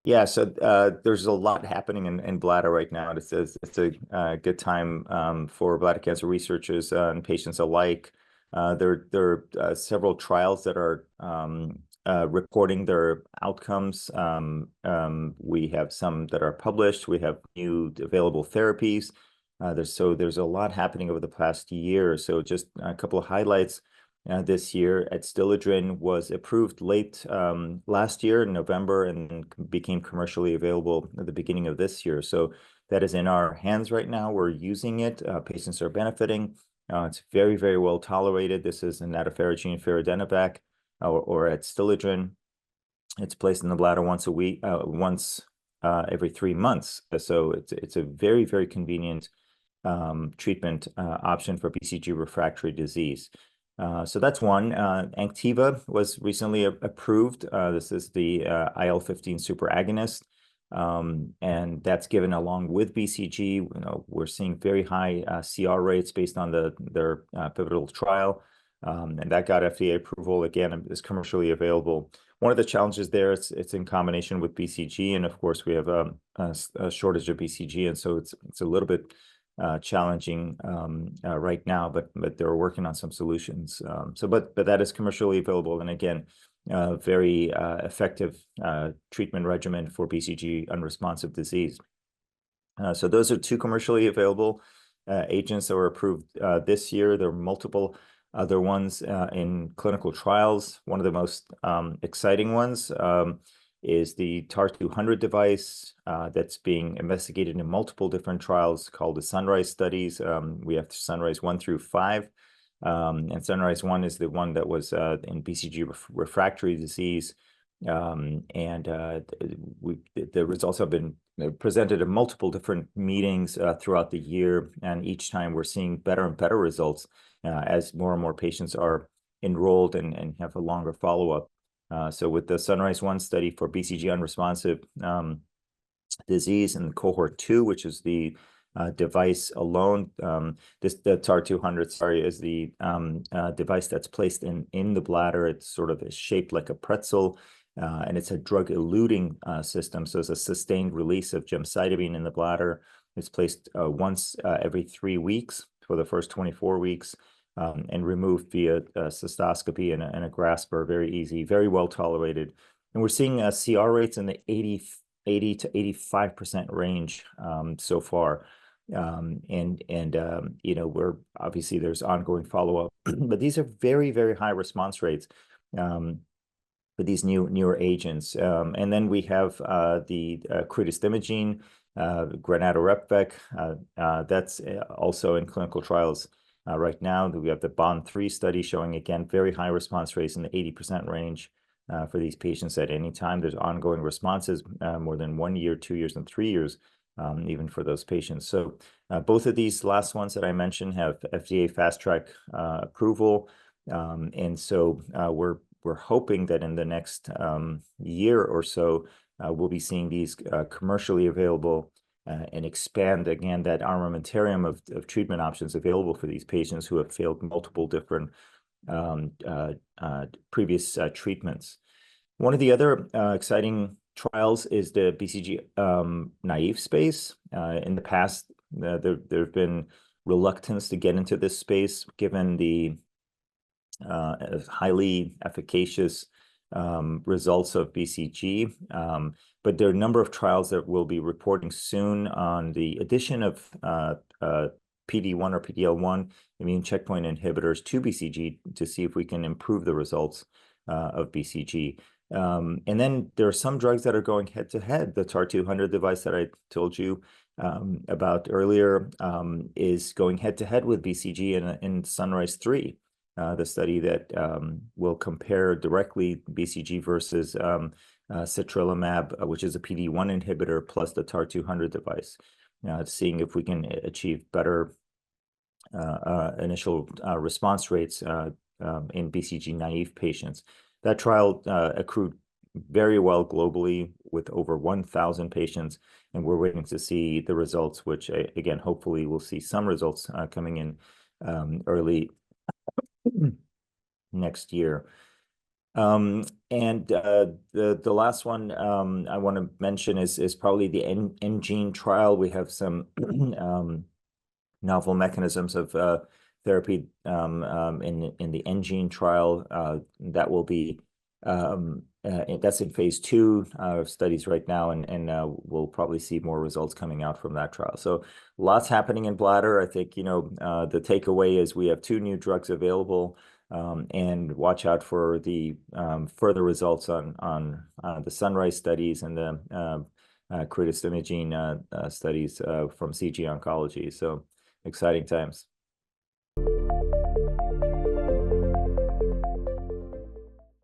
Yeah, so there's a lot happening in bladder right now. It's a good time for bladder cancer researchers and patients alike. There are several trials that are reporting their outcomes. We have some that are published. We have new available therapies. There's a lot happening over the past year. So just a couple of highlights. This year. Adstiladrin was approved late last year in November and became commercially available at the beginning of this year. So that is in our hands right now. We're using it. Patients are benefiting. It's very, very well tolerated. This is an nadofaragene firadenibaq or Adstiladrin. It's placed in the bladder once a week, once every 3 months. So it's a very, very convenient treatment option for BCG refractory disease. So that's one. ANKTIVA was recently approved. This is the IL-15 superagonist, and that's given along with BCG. We're seeing very high CR rates based on their pivotal trial, and that got FDA approval. Again, is commercially available. One of the challenges there, it's in combination with BCG, and of course we have a shortage of BCG, and so it's a little bit challenging right now, but they're working on some solutions. But that is commercially available, and again, very effective treatment regimen for BCG-unresponsive disease. So those are two commercially available agents that were approved this year. There are multiple other ones in clinical trials. One of the most exciting ones is the TAR-200 device that's being investigated in multiple different trials called the Sunrise studies. We have Sunrise 1 through 5. And Sunrise 1 is the one that was in BCG refractory disease. The results have been presented at multiple different meetings throughout the year. And each time we're seeing better and better results as more and more patients are enrolled and have a longer follow-up. So with the Sunrise 1 study for BCG-unresponsive disease in cohort 2, which is the device alone, the TAR-200, is the device that's placed in the bladder. It's sort of shaped like a pretzel, and it's a drug-eluting system. So it's a sustained release of gemcitabine in the bladder. It's placed once every 3 weeks for the first 24 weeks. And removed via cystoscopy and a grasper. Very easy, very well tolerated. And we're seeing CR rates in the 80 to 85% range so far. We're obviously there's ongoing follow-up, but these are very, very high response rates for these newer agents. And then we have the cretostimogene grenadenorepvec. That's also in clinical trials. Right now, we have the BOND-3 study showing, again, very high response rates in the 80% range for these patients at any time. There's ongoing responses more than 1 year, 2 years, and 3 years, even for those patients. So both of these last ones that I mentioned have FDA fast track approval. And so we're hoping that in the next year or so, we'll be seeing these commercially available and expand, again, that armamentarium of treatment options available for these patients who have failed multiple different previous treatments. One of the other exciting trials is the BCG naive space. In the past, there have been reluctance to get into this space, given the highly efficacious results of BCG. But there are a number of trials that we'll be reporting soon on the addition of PD-1 or PD-L1 immune checkpoint inhibitors to BCG to see if we can improve the results of BCG. And then there are some drugs that are going head-to-head. The TAR-200 device that I told you about earlier is going head-to-head with BCG in Sunrise 3. The study that will compare directly BCG versus citrilimab, which is a PD-1 inhibitor, plus the TAR-200 device, seeing if we can achieve better initial response rates in BCG-naive patients. That trial accrued very well globally with over 1,000 patients, and we're waiting to see the results, which, again, hopefully we'll see some results coming in early next year. And the last one I want to mention is probably the NGene trial. We have some novel mechanisms of therapy in the NGene trial that will be that's in phase 2 studies right now, and we'll probably see more results coming out from that trial. So lots happening in bladder. I think the takeaway is we have 2 new drugs available, and watch out for the further results on the Sunrise studies and the Critis imaging studies from CG Oncology. So exciting times.